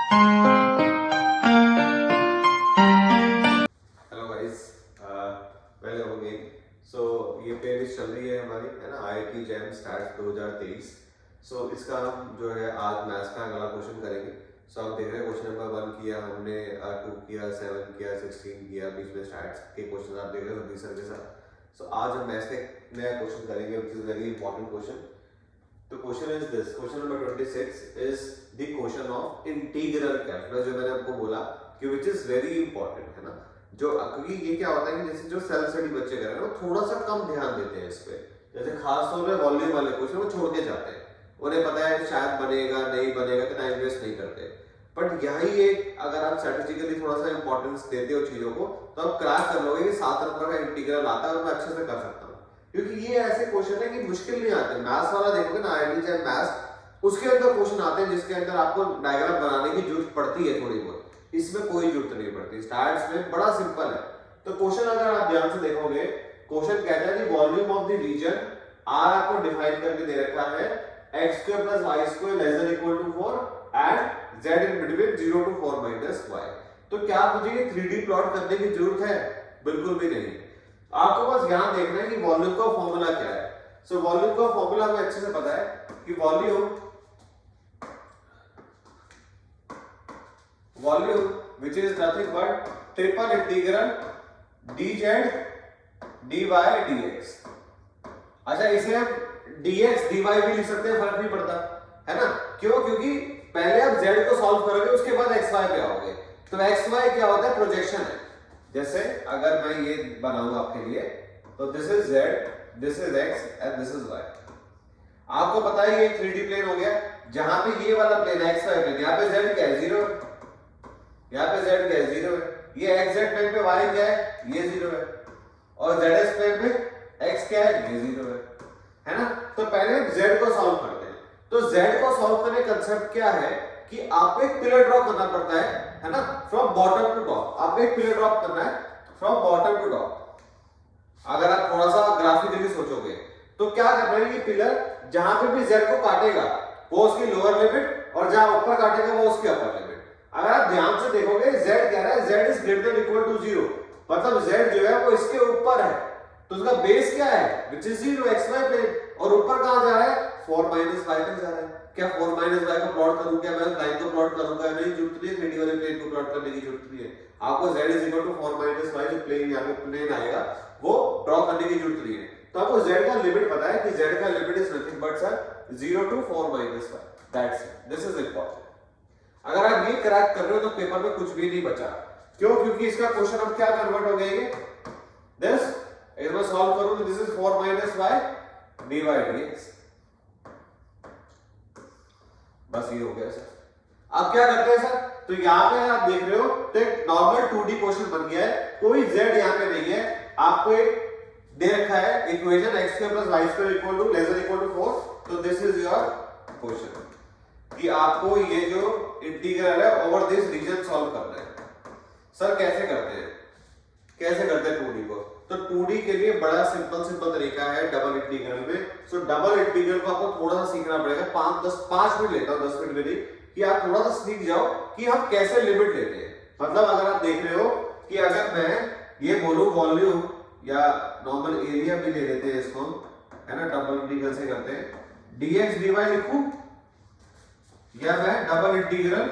Hello guys, welcome again. So ये playlist चल रही है हमारी, है ना, आईआईटी जैम स्टार्स 2023। सो इसका हम जो है आज मैथ्स का अगला क्वेश्चन करेंगे। सो आप देख रहे हैं क्वेश्चन नंबर 1 किया हमने, 2 किया, 7 किया, 16 किया, बीच में स्टार्स के क्वेश्चन आप देख रहे हो सभी सर के साथ। सो आज हम मैथ्स का एक नया क्वेश्चन करेंगे which is very important question. तो question is this, question number 26 is the question of integral calculus, जो मैंने आपको बोला कि विच इज वेरी इंपॉर्टेंट, है ना। जो क्योंकि ये क्या होता है कि जैसे जो सेल्फ स्टडी बच्चे कर रहे हैं वो थोड़ा सा कम ध्यान देते हैं इस पे, जैसे खास तौर पे वॉल्यूम वाले क्वेश्चन वो छोड़ के जाते हैं। उन्हें पता है शायद बनेगा नहीं बनेगा तो टाइम वेस्ट नहीं करते। बट यही एक अगर आप स्ट्रेटेजिकली थोड़ा सा इंपॉर्टेंस देते हो चीजों को तो आप क्रैक कर लोगे कि 7 नंबर का इंटीग्रल आता है और मैं अच्छे से कर सकता हूँ। क्योंकि ये ऐसे क्वेश्चन है कि मुश्किल नहीं आते। मैथ्स वाला देखोगे ना, आईआईटी जैम मैथ्स, उसके अंदर क्वेश्चन आते हैं जिसके अंदर आपको डायग्राम बनाने की जरूरत पड़ती है थोड़ी बहुत, इसमें कोई जरूरत नहीं पड़ती। स्टार्स में बड़ा सिंपल है। तो क्वेश्चन अगर आप ध्यान से देखोगे, क्वेश्चन कहता है कि volume of the region R आपको डिफाइन करके दे रखा है x² + y² <= 4 and z in between 0 to 4 - y। तो क्या मुझे ये 3D प्लॉट करने की जरूरत है? बिल्कुल भी नहीं। आपको बस यहां देखना है कि वॉल्यूम का फॉर्मूला क्या है। सो वॉल्यूम का फॉर्मूला हमें अच्छे से पता है कि volume which is nothing but triple integral dz dy dx। अच्छा, इसे हम dx dy भी लिख सकते हैं, फर्क नहीं पड़ता, है ना। क्यों? क्योंकि पहले आप z को सॉल्व करोगे उसके बाद xy पे आओगे। तो xy क्या होता है? प्रोजेक्शन है। जैसे अगर मैं ये बनाऊंगा आपके लिए, तो this is z, this is x and this is y। आपको पता है ये 3D प्लेन हो गया, जहां पे ये वाला प्लेन है xy प्लेन, यहाँ पे z क्या है? 0। यहाँ पे z क्या है? 0 है। ये xz प्लेन पे y क्या है? ये 0 है। और zs प्लेन पे x क्या है? ये 0 है ना। तो पहले z को सॉल्व करते हैं। तो z को सॉल्व करने का कांसेप्ट क्या है कि आपको एक पिलर ड्रॉ करना पड़ता है ना, फ्रॉम बॉटम टू टॉप। आपको एक पिलर ड्रॉ करना है फ्रॉम बॉटम टू टॉप। अगर आप थोड़ा सा ग्राफिकली सोचोगे तो क्या करना है, ये पिलर जहां पे भी z को काटेगा वो उसकी लोअर लिमिट और जहां ऊपर काटेगा वो उसकी अपर लिमिट। अगर आप ध्यान से देखोगे z कह रहा है z is greater than equal to 0, मतलब z जो है वो इसके ऊपर है। तो उसका बेस क्या है? Which is 0, xy plane. और ऊपर कहां जा रहा है? 4 - y तक जा रहा है। क्या 4 - y को प्लॉट करूं? क्या मैं लाइन को प्लॉट करूंगा? नहीं, जरूरत नहीं है। 3D वाले प्लेन को प्लॉट करने की जरूरत नहीं है। आपको z is equal to 4 - y जो प्लेन यहां पे प्लेन आएगा वो ड्रॉ करने की जरूरत नहीं है। तो आपको z का लिमिट पता है कि z का limit is nothing but sir 0 to 4 - y। That's it, this is important. अगर आप ये क्रैक कर रहे हो तो पेपर में कुछ भी नहीं बचा। क्यों? क्योंकि इसका क्वेश्चन अब क्या कन्वर्ट हो गया, दिस इसमें सॉल्व करूं तो this is 4 - y dy dx। बस ये हो गया सर। अब क्या करते हैं सर? तो यहां पे आप देख रहे हो तो एक नॉर्मल 2D क्वेश्चन बन गया है। कोई z यहां पे नहीं है। आपको एक दे रखा है इक्वेशन x² + y² > 4। तो दिस इज योर क्वेश्चन कि आपको ये जो इंटीग्रल है ओवर दिस रीजन सॉल्व करना है। सर कैसे करते हैं? कैसे करते हैं 2D को? तो 2D के लिए बड़ा सिंपल तरीका है डबल इंटीग्रल में। सो डबल इंटीग्रल को आपको थोड़ा सा सीखना पड़ेगा। 5 मिनट लेता हूं, 10 मिनट में नहीं, कि आप थोड़ा सा सीख जाओ कि हम कैसे लिमिट लेते हैं। मतलब अगर आप देख रहे हो कि अगर मैं ये बोलूं वॉल्यूम या नॉर्मल एरिया भी ले लेते हैं इसको, है ना, डबल इंटीग्रल से करते हैं, dx dy लिखूं या मैं डबल इंटीग्रल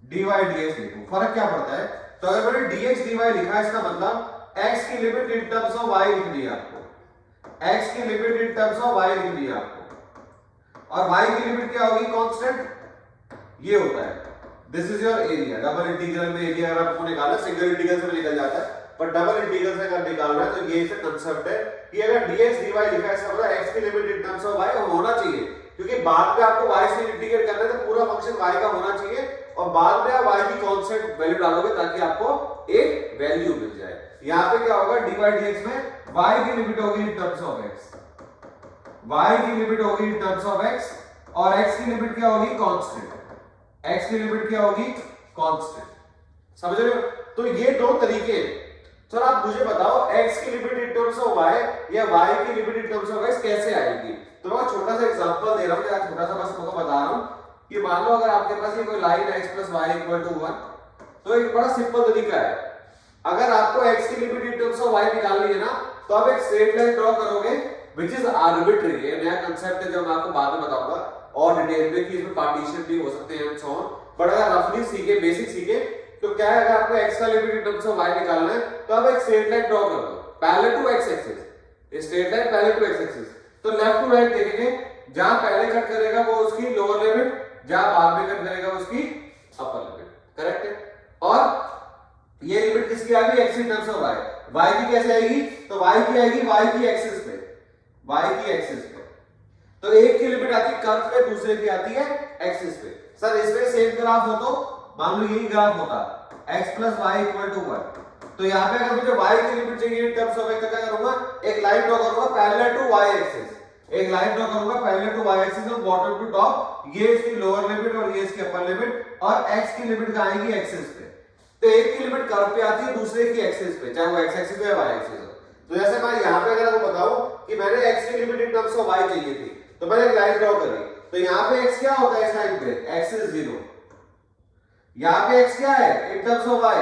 dy dx लिखूं, फर्क क्या पड़ता है? तो अगर मैंने dx dy लिखा है इसका मतलब x की limit in terms of y लिखनी है आपको, x की limit in terms of y लिखनी है आपको, और y की लिमिट क्या होगी? कांस्टेंट। ये होता है, this is your area. Double integral में एरिया अगर आपको निकालना, सिंगल इंटीग्रल से निकल जाता है, पर डबल इंटीग्रल से अगर निकालना है तो ये इसका कांसेप्ट है कि अगर dx dy लिखा है इसका मतलब x की limit in terms of y होना चाहिए, क्योंकि बाद में आपको y से इंटीग्रेट करना है तो पूरा फंक्शन y का होना चाहिए, और बाद में आप y की कांस्टेंट वैल्यू डालोगे ताकि आपको एक वैल्यू मिल जाए। यहां पे क्या होगा? dy dx में y की लिमिट होगी in terms of x, y की लिमिट होगी इन टर्म्स ऑफ x, और x की लिमिट क्या होगी? कांस्टेंट। x की लिमिट क्या होगी? कांस्टेंट। समझ रहे हो? तो ये दो तरीके हैं। सर आप मुझे बताओ x की limit in terms of y या y की limit in terms of x कैसे आएगी? तो मैं छोटा सा एग्जांपल दे रहा हूं, छोटा सा बस आपको बता रहा हूं कि मान लो अगर आपके पास ये कोई line x plus Y equal to 1, तो एक बड़ा सिंपल तरीका है, अगर आपको x की limit in terms of y निकालनी है ना, तो आप एक स्ट्रेट लाइन ड्रॉ करोगे व्हिच इज आर्बिट्री। ये नया कांसेप्ट है जो मैं आपको बाद में बताऊंगा और डिटेल में कि इसमें पार्टीशन भी हो सकते हैं एंड सो ऑन, बट अगर रफली सीखे, बेसिक सीखे, तो क्या है, अगर आपको x का limit in terms of y निकालना है तो आप एक स्ट्रेट लाइन ड्रॉ कर दो parallel to x axis, straight line parallel to x axis. तो लेफ्ट टू राइट देखेंगे, जहां पहले कट करेगा वो उसकी लोअर लिमिट, जहां बाद में कट करेगा उसकी अपर लिमिट, करेक्ट है। और ये लिमिट किसकी आ गई, x in terms of y, y की कैसे आएगी, तो y की आएगी y की एक्सिस पे, y की एक्सिस पे। तो एक की लिमिट आती है कर्व पे, दूसरे की आती है एक्सिस पे। सर इसमें सेम ग्राफ हो तो मान लो यही ग्राफ होता x plus Y equal to 1, तो यहाँ पे अगर मुझे y की लिमिट चाहिए इन टर्म्स ऑफ x, तो क्या करूंगा, एक लाइन ड्रॉ करूंगा पैरेलल टू y एक्सिस, एक लाइन ड्रॉ करूंगा पैरेलल टू y एक्सिस और बॉटम टू टॉप, ये इसकी लोअर लिमिट और ये इसकी अपर लिमिट, और x की लिमिट कहां आएगी, एक्सिस पे। तो एक की लिमिट कर्व पे आती है, दूसरे की एक्सिस पे, चाहे वो x एक्सिस हो या y एक्सिस हो। तो जैसे मैं यहाँ पे अगर आपको बताऊं कि मैंने x की limit in terms of y चाहिए थी, तो मैंने एक लाइन ड्रॉ करी, तो यहाँ पे x क्या होता है इस लाइन पे, x इज 0, यहाँ पे x क्या है in terms of y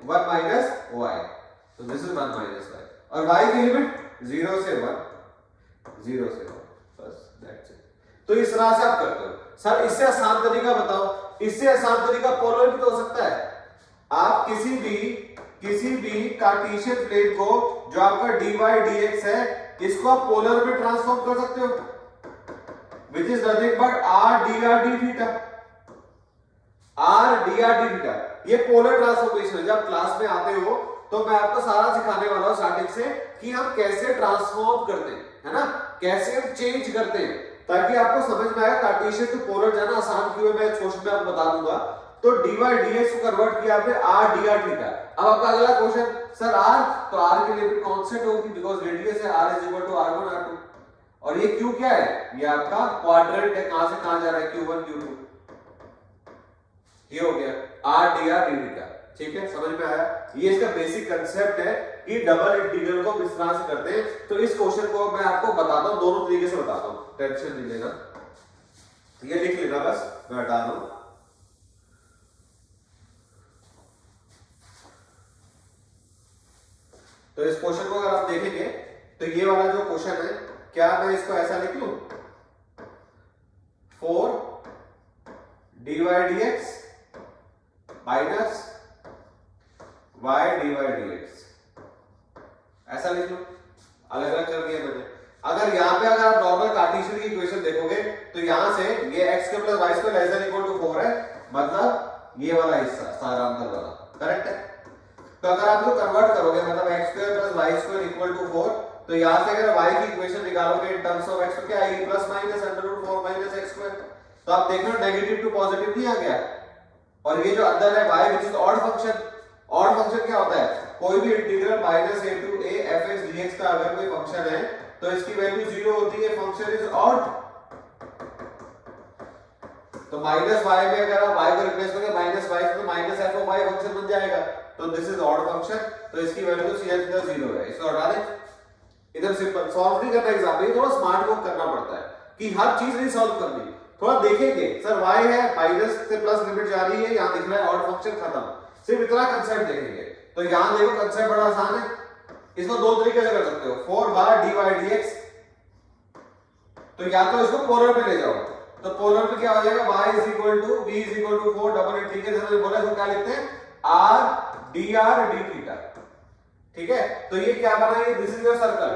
1 minus y, तो दिस इज 1 माइनस y, और y की लिमिट 0 से 1, 0 से 1, बस दैट्स इट। तो इस तरह से आप करते हो। सर इससे आसान तरीका बताओ, इससे आसान तरीका पोलर भी तो हो सकता है, आप किसी भी कार्टेशियन प्लेन को जो आपका dy dx है, इसको आप पोलर में ट्रांसफॉर्म कर सकते हो, which is nothing but r dr d theta, r dr d theta, ये पोलर ट्रांसफॉर्मेशन है। जब क्लास में आते हो तो मैं आपको सारा सिखाने वाला हूं स्टार्टिंग से कि हम कैसे ट्रांसफॉर्म करते हैं, है ना, कैसे हम चेंज करते हैं, ताकि आपको समझ में आए कार्टेशियन टू पोलर जाना आसान क्यों है, मैं क्वेश्चन में आपको बता दूंगा। तो dy dx को कन्वर्ट किया आपने r dr थीटा। अब आपका अगला क्वेश्चन, सर r, तो r की लिमिट कांस्टेंट होगी बिकॉज़ रेडियस है, r is equal to r1 r2, और ये q क्या है, ये आपका क्वाड्रेंट है, कहां से कहां जा रहा है, q1 q2, ये हो गया r dr d थीटा। ठीक है, समझ में आया, ये इसका बेसिक कांसेप्ट है कि डबल इंटीग्रल को किस तरह से करते हैं। तो इस क्वेश्चन को मैं आपको बताता हूं, दोनों तरीके से बताता हूं, टेंशन नहीं लेना, ये लिख लेना बस, मैं हटा दूं। तो इस क्वेश्चन को अगर आप देखेंगे तो ये वाला जो क्वेश्चन है, क्या मैं इसको ऐसा लिख लूं, 4 dy dx minus y dy dx, ऐसा लिख लो, अलग अलग कर दिया मैंने। अगर यहाँ पे अगर आप नॉर्मल कार्टेशियन की इक्वेशन देखोगे तो यहां से ये x के plus Y square less than equal to 4 है, मतलब ये वाला हिस्सा सारांतर वाला, करेक्ट है। तो अगर आप जो कन्वर्ट करोगे, मतलब x square plus Y square equal to 4, तो यहां से अगर y की इक्वेशन निकालोगे इन टर्म्स ऑफ x, तो क्या आएगी, plus minus under root 4 minus x square. तो आप देख लो नेगेटिव टू पॉजिटिव नहीं आ गया, और ये जो अंदर है y which is odd function, odd function क्या होता है, कोई भी integral minus a to a fx dx का अगर कोई फंक्शन है तो इसकी वैल्यू 0 होती है, फंक्शन इज ऑड। तो माइनस y में अगर आप y को रिप्लेस करोगे माइनस y से, तो minus f of y function बन जाएगा, तो दिस इज ऑड फंक्शन, तो इसकी वैल्यू सीएच का 0 है, इसको हटा दें। इधर सिंपल सॉल्व नहीं करना एग्जाम में, थोड़ा स्मार्ट वर्क करना पड़ता है कि हर चीज नहीं सॉल्व करनी, थोड़ा देखेंगे। सर y है, माइनस से प्लस लिमिट जा रही है, यहां दिख रहा है ऑड फंक्शन खत्म, सिर्फ इतना कांसेप्ट देखेंगे। तो यहां देखो कांसेप्ट बड़ा आसान है, इसको दो तरीके से कर सकते हो, 4 बार dy dx, तो या तो इसको पोलर पे ले जाओ, तो पोलर पे क्या हो जाएगा, y is equal to v is equal to 4 double integral से बोला, इसको क्या लिखते हैं, r dr d थीटा। ठीक है, तो ये क्या बना, ये this is your circle,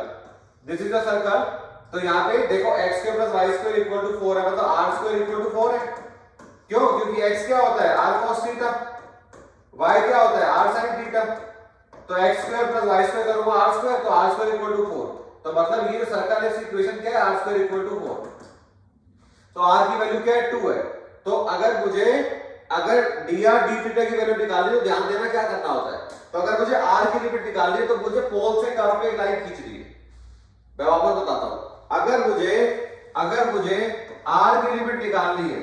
this is your circle. तो यहां पे देखो x square plus y square equal to 4 है, मतलब r स्क्वायर इक्वल टू 4 है, क्यों, क्योंकि x क्या होता है, r cos थीटा, y क्या होता है, r sin थीटा, तो x square plus y square करूंगा r स्क्वायर, तो r स्क्वायर इक्वल टू 4, तो मतलब ये जो सर्कल है इसकी इक्वेशन क्या है, r स्क्वायर इक्वल टू 4, तो r की वैल्यू क्या है, 2 है। तो अगर मुझे dr d थीटा की वैल्यू निकालनी है तो ध्यान देना क्या करना होता है, तो अगर मुझे r की लिमिट निकालनी है तो मुझे पोल से कर्व पे एक लाइन खींचनी है। मैं वापस बताता हूं, अगर मुझे r की लिमिट निकालनी है,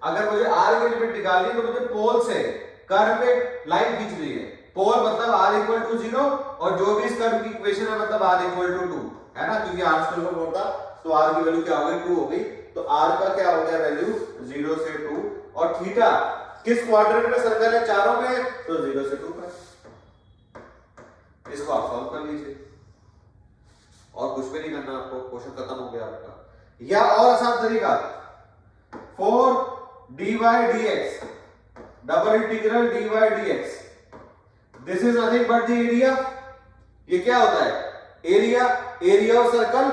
अगर मुझे r की लिमिट निकालनी है तो मुझे पोल से कर्व पे लाइन खींचनी है। पोल मतलब r इक्वल टू 0, और जो भी इस कर्व की इक्वेशन है मतलब r इक्वल टू 2 है ना, क्योंकि r स्क्वायर को बोलता तो r की वैल्यू क्या हो गई, 2 हो गई। तो r का क्या हो गया वैल्यू 0 से 2 और थीटा किस क्वाड्रेंट में सर्कल है, चारों में, तो 0 से 2 पर। इसको आप सॉल्व कर लीजिए और कुछ भी नहीं करना आपको, क्वेश्चन खत्म हो गया आपका। या और आसान तरीका 4 dy dx double integral dy dx, this is nothing but the area. ये क्या होता है, area, area of circle,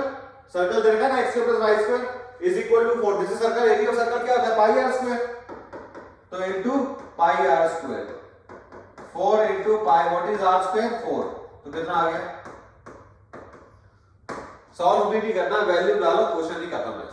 circle देखा ना x plus y square is equal to 4, this is circle, area of circle क्या होता है, पाई आर स्क्वायर, तो into pi R square, 4 into pi, what is R square 4, तो कितना आ गया, solve भी नहीं करना, वैल्यू डालो, क्वेश्चन ही खत्म है।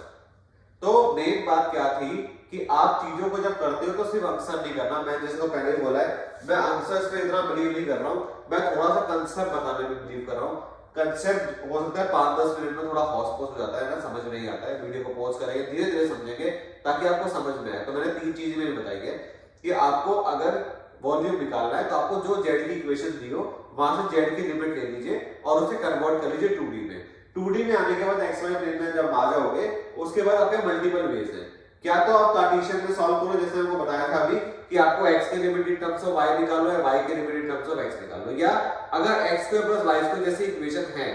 तो मेन बात क्या थी कि आप चीजों को जब करते हो तो सिर्फ आंसर नहीं करना, मैं जैसे तो पहले ही बोला है, मैं आंसर्स पे इतना बिलीव नहीं कर रहा हूं, मैं थोड़ा सा कंसेप्ट बताने में बिलीव कर रहा हूं। कंसेप्ट हो सकता है 5-10 मिनट में थोड़ा हॉस पॉस हो जाता है ना, समझ नहीं आता है, वीडियो को पॉज करेंगे, धीरे धीरे समझेंगे ताकि आपको समझ में आए। तो मैंने 3 चीजें मैंने बताई है कि आपको अगर वॉल्यूम निकालना है तो आपको जो जेड की इक्वेशन दी हो वहां से जेड की लिमिट ले लीजिए और उसे कन्वर्ट कर लीजिए 2D में। 2D में आने के बाद XY प्लेन में जब आ जाओगे उसके बाद आपके मल्टीपल वेज है, क्या तो आप कार्टेशियन में सॉल्व करो जैसे हमको बताया था अभी कि आपको x के limit in terms of y निकालो या y के limit in terms of x निकालो, या अगर x² + y² जैसी इक्वेशन है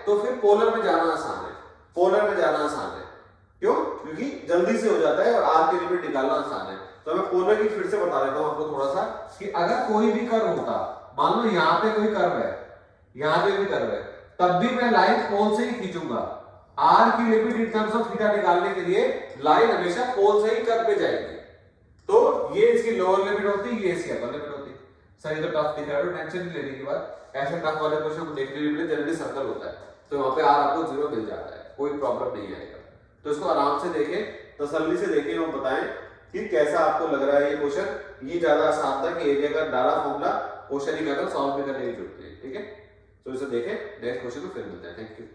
तो फिर पोलर में जाना आसान है, पोलर में जाना आसान है, क्यों, क्योंकि जल्दी से हो जाता है और r की लिमिट निकालना आसान है। तो मैं पोलर की फिर से बता देता हूं आपको थोड़ा सा कि अगर कोई भी कर्व होता, मान लो यहां पे कोई कर्व है, यहां पे भी कर्व है, तब भी मैं लाइन पोल से ही खींचूंगा, r की limit in terms of theta निकालने के लिए लाइन हमेशा पोल से ही कर्व पे जाएगी। तो ये इसकी लोअर लिमिट होती है, ये इसकी अपर लिमिट होती है। सर ये तो टफ दिख रहा है, टेंशन नहीं लेने की बात, ऐसे टफ वाले क्वेश्चन देखने के लिए जनरली सर्कल होता है तो वहां पे r आपको 0 मिल जाता है, कोई प्रॉब्लम नहीं आएगा। तो इसको आराम से देखें, तसल्ली से देखें और बताएं कि कैसा आपको लग रहा है ये क्वेश्चन। ये ज्यादा आसान था कि एरिया का डाला फॉर्मूला क्वेश्चन ही करना, सॉल्व भी करने की जरूरत है, ठीक है। तो इसे देखें, नेक्स्ट क्वेश्चन में फिर मिलते हैं, थैंक यू।